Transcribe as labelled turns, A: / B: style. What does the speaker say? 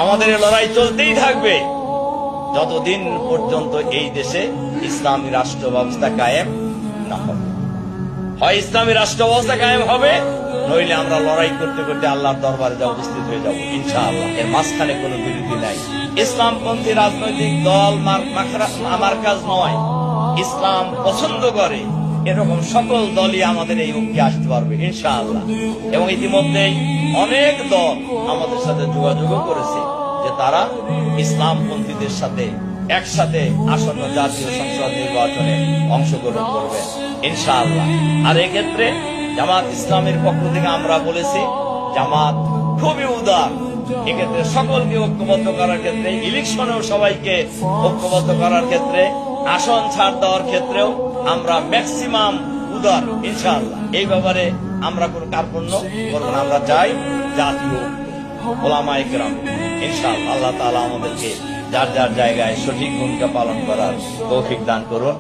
A: আমাদের এই লড়াই চলতেই থাকবে যতদিন পর্যন্ত এই দেশে ইসলামী রাষ্ট্র ব্যবস্থা কায়েম না হবে। হয় ইসলামী রাষ্ট্র ব্যবস্থা কায়েম হবে, নইলে আমরা লড়াই করতে করতে আল্লাহর দরবারে যা উপস্থিত হয়ে যাব ইনশাআল্লাহ। এর মাঝখানে কোনো বিরতি নাই। ইসলামপন্থী রাজনৈতিক দল আমার কাজ নয়, ইসলাম পছন্দ করে এরকম সকল দলই আমাদের এই ঐক্যে আসতে পারবে ইনশাআল্লাহ। এবং ইতিমধ্যেই অনেক দল আমাদের সাথে যোগাযোগও করেছে যে তারা ইসলামপন্থীদের সাথে একসাথে আসন্ন জাতীয় সংসদ নির্বাচনে অংশগ্রহণ করবে ইনশাআল্লাহ। আর এক্ষেত্রে জামাত ইসলামের পক্ষ থেকে আমরা বলেছি, জামাত খুবই উদার, এক্ষেত্রে সকলকে ঐক্যবদ্ধ করার ক্ষেত্রে, ইলেকশনেও সবাইকে ঐক্যবদ্ধ করার ক্ষেত্রে, আসন ছাড় দেওয়ার ক্ষেত্রেও আমরা ম্যাক্সিমাম উদার ইনশাআল্লাহ। এই ব্যাপারে আমরা কোনো কার্পণ্য করব না। আমরা চাই জাতীয় ওলামায়ে কেরাম ইনশাআল্লাহ। আল্লাহ তাআলা আমাদেরকে যার যার জায়গায় সঠিক ভূমিকা পালন করার তৌফিক দান করুন।